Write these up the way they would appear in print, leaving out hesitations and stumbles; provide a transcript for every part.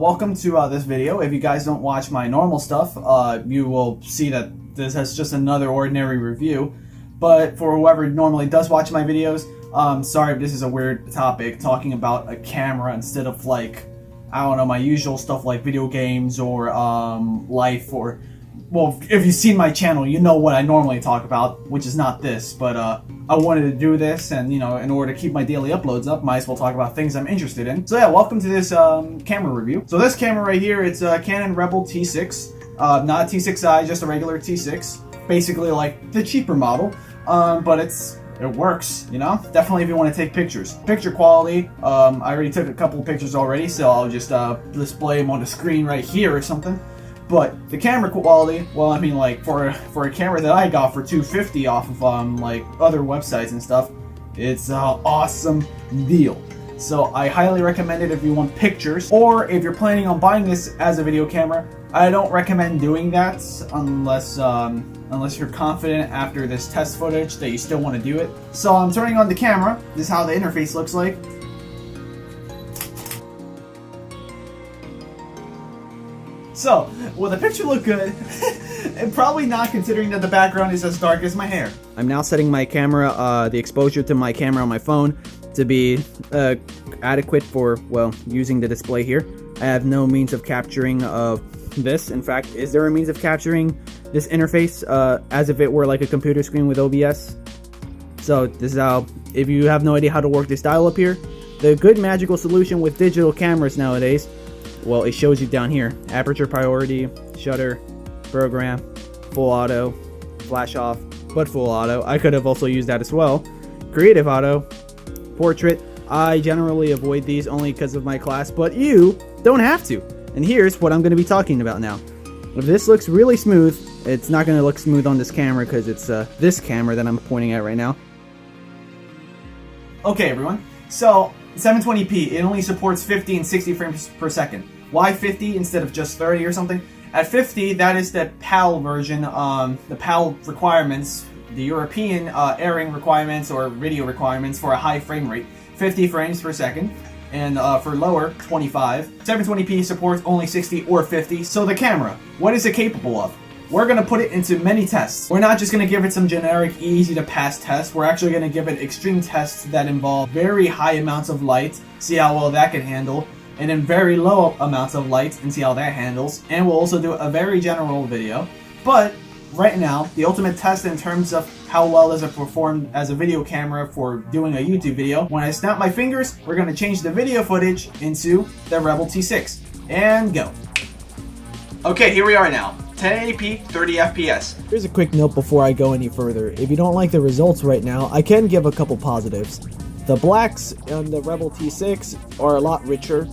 Welcome to this video. If you guys don't watch my normal stuff, you will see that this is just another ordinary review. But for whoever normally does watch my videos, sorry if this is a weird topic, talking about a camera instead of like, I don't know, my usual stuff like video games or life or, well, if you've seen my channel, you know what I normally talk about, which is not this, but I wanted to do this, and you know, in order to keep my daily uploads up, might as well talk about things I'm interested in. So yeah, welcome to this camera review. So this camera right here, it's a Canon Rebel T6, not a T6i, just a regular T6, basically like the cheaper model, but it works, you know? Definitely if you want to take pictures. Picture quality, I already took a couple of pictures already, so I'll just display them on the screen right here or something. But the camera quality, well, I mean, like for a camera that I got for $250 off of like other websites and stuff, it's an awesome deal. So I highly recommend it if you want pictures, or if you're planning on buying this as a video camera. I don't recommend doing that unless you're confident after this test footage that you still want to do it. So I'm turning on the camera. This is how the interface looks like. So, will the picture look good? And probably not, considering that the background is as dark as my hair. I'm now setting my camera, the exposure to my camera on my phone to be adequate for, well, using the display here. I have no means of capturing this. In fact, is there a means of capturing this interface as if it were like a computer screen with OBS? So this is how, if you have no idea how to work this dial up here, the good magical solution with digital cameras nowadays, well, it shows you down here: aperture priority, shutter, program, full auto, flash off, but full auto. I could have also used that as well. Creative auto, portrait. I generally avoid these only because of my class, but you don't have to. And here's what I'm going to be talking about now. If this looks really smooth, it's not going to look smooth on this camera because it's this camera that I'm pointing at right now. Okay, everyone. So 720p, it only supports 50 and 60 frames per second. Why 50 instead of just 30 or something? At 50, that is the PAL version, the PAL requirements, the European airing requirements or video requirements for a high frame rate, 50 frames per second. And for lower, 25. 720p supports only 60 or 50. So the camera, what is it capable of? We're going to put it into many tests. We're not just going to give it some generic, easy to pass tests. We're actually going to give it extreme tests that involve very high amounts of light, see how well that can handle, and then very low amounts of light and see how that handles. And we'll also do a very general video. But right now, the ultimate test in terms of how well does it perform as a video camera for doing a YouTube video, when I snap my fingers, we're going to change the video footage into the Rebel T6. And go. Okay, here we are now. 1080p, 30 FPS. Here's a quick note before I go any further. If you don't like the results right now, I can give a couple positives. The blacks on the Rebel T6 are a lot richer,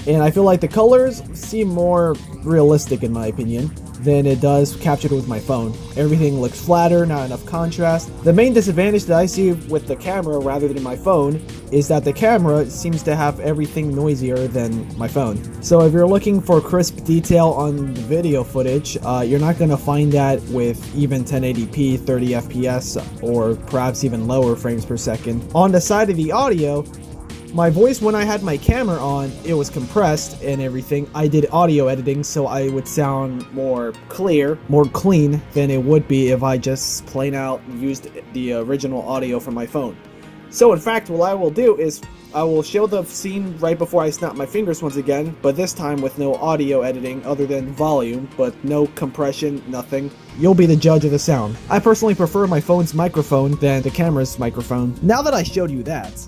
and I feel like the colors seem more realistic in my opinion than it does captured with my phone. Everything looks flatter, not enough contrast. The main disadvantage that I see with the camera rather than my phone is that the camera seems to have everything noisier than my phone. So if you're looking for crisp detail on the video footage, you're not going to find that with even 1080p 30 FPS or perhaps even lower frames per second. On the side of the audio, my voice, when I had my camera on, it was compressed and everything. I did audio editing so I would sound more clear, more clean than it would be if I just plain out used the original audio from my phone. So in fact, what I will do is I will show the scene right before I snap my fingers once again, but this time with no audio editing other than volume, but no compression, nothing. You'll be the judge of the sound. I personally prefer my phone's microphone than the camera's microphone. Now that I showed you that,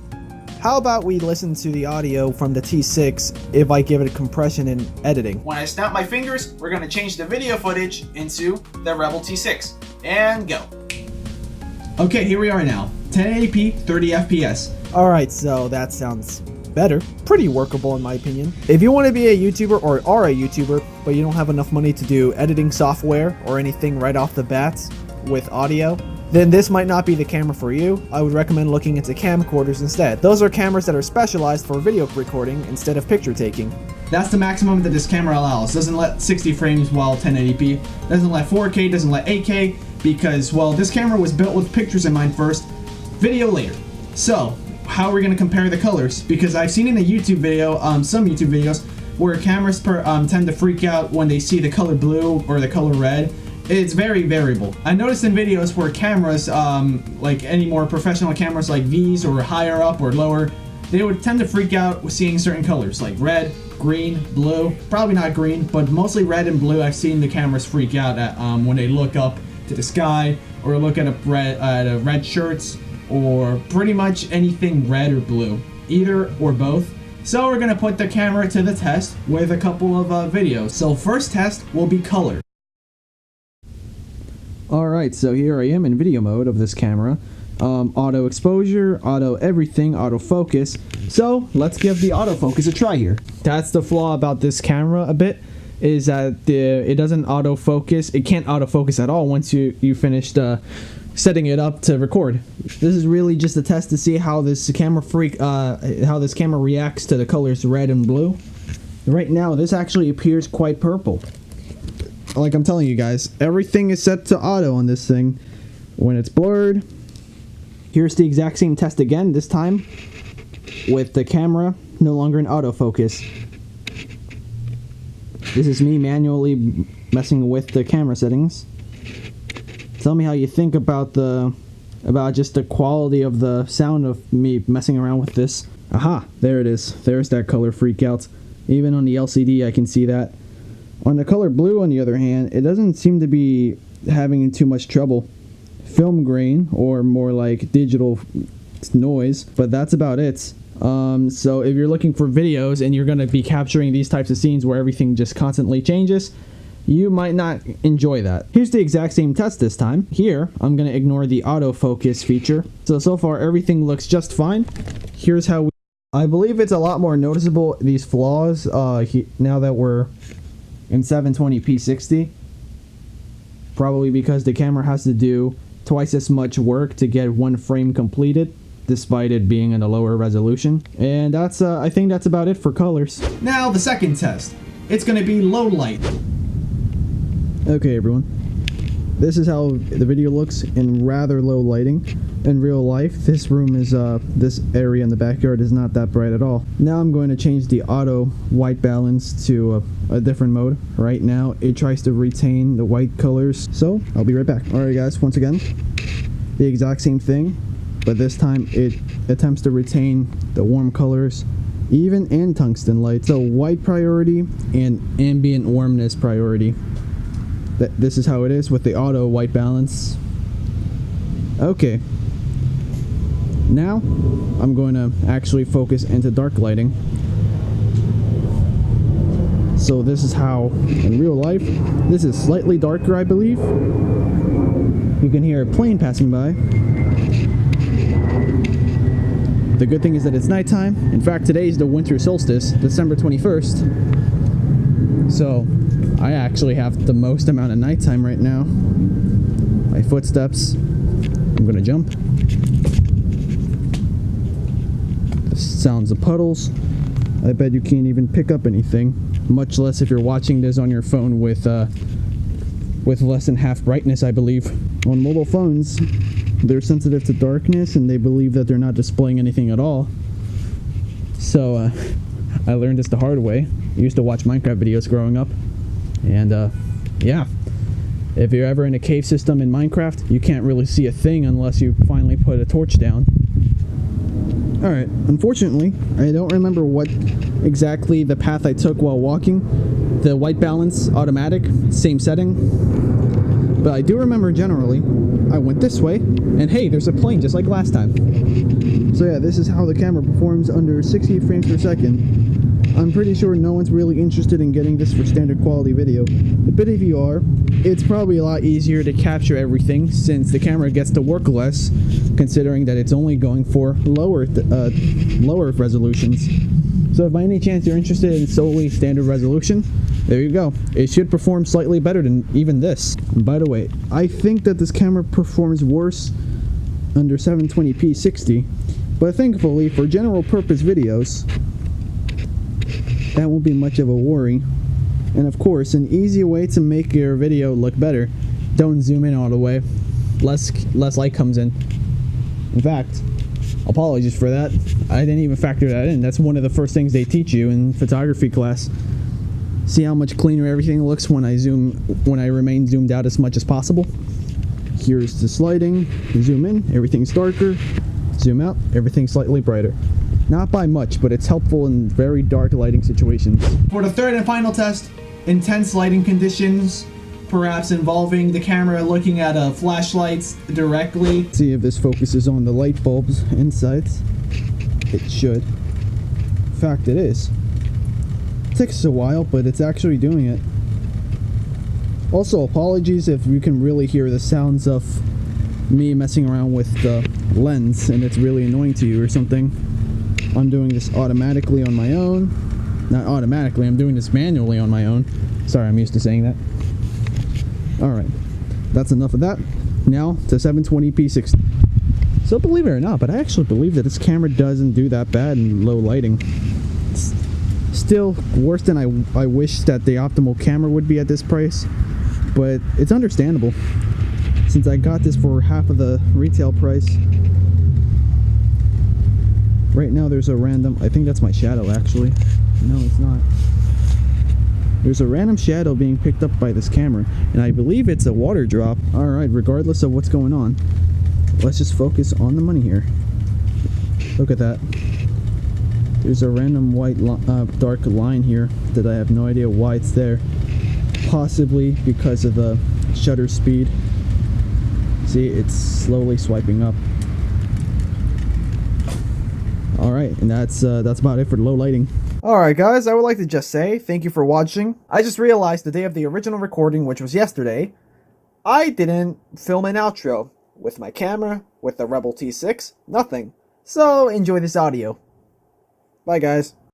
how about we listen to the audio from the T6 if I give it compression and editing? When I snap my fingers, we're going to change the video footage into the Rebel T6. And go. Okay, here we are now. 1080p, 30 FPS. Alright, so that sounds better. Pretty workable in my opinion. If you want to be a YouTuber or are a YouTuber, but you don't have enough money to do editing software or anything right off the bat with audio, then this might not be the camera for you. I would recommend looking into camcorders instead. Those are cameras that are specialized for video recording instead of picture taking. That's the maximum that this camera allows. Doesn't let 60 frames while 1080p. Doesn't let 4K, doesn't let 8K, because, well, this camera was built with pictures in mind first, video later. So, how are we going to compare the colors? Because I've seen in a YouTube video, some YouTube videos, where cameras tend to freak out when they see the color blue or the color red, it's very variable. I noticed in videos where cameras, like any more professional cameras like these or higher up or lower, they would tend to freak out with seeing certain colors like red, green, blue. Probably not green, but mostly red and blue. I've seen the cameras freak out at when they look up to the sky or look at a red shirts or pretty much anything red or blue, either or both. So we're gonna put the camera to the test with a couple of videos. So first test will be color. Alright, so here I am in video mode of this camera. Auto exposure, auto everything, autofocus. So let's give the autofocus a try here. That's the flaw about this camera a bit, is that it doesn't autofocus. It can't autofocus at all once you finished setting it up to record. This is really just a test to see how this camera reacts to the colors red and blue. Right now, this actually appears quite purple. Like I'm telling you guys, everything is set to auto on this thing. When it's blurred, here's the exact same test again, this time with the camera no longer in autofocus. This is me manually messing with the camera settings. Tell me how you think about just the quality of the sound of me messing around with this. Aha, there it is. There's that color freak out. Even on the LCD I can see that. On the color blue, on the other hand, it doesn't seem to be having too much trouble. Film grain, or more like digital noise, but that's about it. So if you're looking for videos and you're going to be capturing these types of scenes where everything just constantly changes, you might not enjoy that. Here's the exact same test this time. Here, I'm going to ignore the autofocus feature. So far everything looks just fine. Here's how I believe it's a lot more noticeable, these flaws, now that we're in 720p 60. Probably because the camera has to do twice as much work to get one frame completed, despite it being in a lower resolution. And that's I think that's about it for colors. Now the second test. It's gonna be low light. Okay everyone, this is how the video looks in rather low lighting. In real life, this room is, this area in the backyard is not that bright at all. Now I'm going to change the auto white balance to a different mode. Right now, it tries to retain the white colors, so I'll be right back. Alright guys, once again, the exact same thing, but this time it attempts to retain the warm colors, even in tungsten light. So white priority and ambient warmness priority. This is how it is with the auto white balance. Okay. Now, I'm going to actually focus into dark lighting. So this is how, in real life, this is slightly darker, I believe. You can hear a plane passing by. The good thing is that it's nighttime. In fact, today is the winter solstice, December 21st. So, I actually have the most amount of nighttime right now. My footsteps. I'm gonna jump. Sounds of puddles. I bet you can't even pick up anything, much less if you're watching this on your phone with less than half brightness, I believe. On mobile phones, they're sensitive to darkness and they believe that they're not displaying anything at all. So I learned this the hard way. I used to watch Minecraft videos growing up, and yeah, if you're ever in a cave system in Minecraft, you can't really see a thing unless you finally put a torch down. Alright, unfortunately, I don't remember what exactly the path I took while walking. The white balance, automatic, same setting. But I do remember generally, I went this way, and hey, there's a plane just like last time. So yeah, this is how the camera performs under 60 frames per second. I'm pretty sure no one's really interested in getting this for standard quality video. But if you are, it's probably a lot easier to capture everything since the camera gets to work less, considering that it's only going for lower resolutions. So if by any chance you're interested in solely standard resolution, there you go. It should perform slightly better than even this. And by the way, I think that this camera performs worse under 720p 60, but thankfully for general purpose videos, that won't be much of a worry. And of course, an easy way to make your video look better, don't zoom in all the way. Less light comes in. In fact, apologies for that. I didn't even factor that in. That's one of the first things they teach you in photography class. See how much cleaner everything looks when I remain zoomed out as much as possible. Here's the sliding. Zoom in, everything's darker. Zoom out, everything's slightly brighter. Not by much, but it's helpful in very dark lighting situations. For the third and final test, intense lighting conditions, perhaps involving the camera looking at flashlights directly. See if this focuses on the light bulbs inside. It should. In fact, it is. It takes a while, but it's actually doing it. Also, apologies if you can really hear the sounds of me messing around with the lens and it's really annoying to you or something. I'm doing this automatically on my own. Not automatically, I'm doing this manually on my own. Sorry, I'm used to saying that. Alright, that's enough of that. Now to 720p 60. So believe it or not, but I actually believe that this camera doesn't do that bad in low lighting. It's still worse than I wish that the optimal camera would be at this price, but it's understandable since I got this for half of the retail price. Right now there's a random, I think that's my shadow actually. No, it's not. There's a random shadow being picked up by this camera, and I believe it's a water drop. Alright, regardless of what's going on, let's just focus on the money here. Look at that. There's a random white dark line here that I have no idea why it's there. Possibly because of the shutter speed. See, it's slowly swiping up. Alright, and that's about it for low lighting. Alright guys, I would like to just say thank you for watching. I just realized the day of the original recording, which was yesterday, I didn't film an outro with my camera, with the Rebel T6, nothing. So enjoy this audio. Bye guys.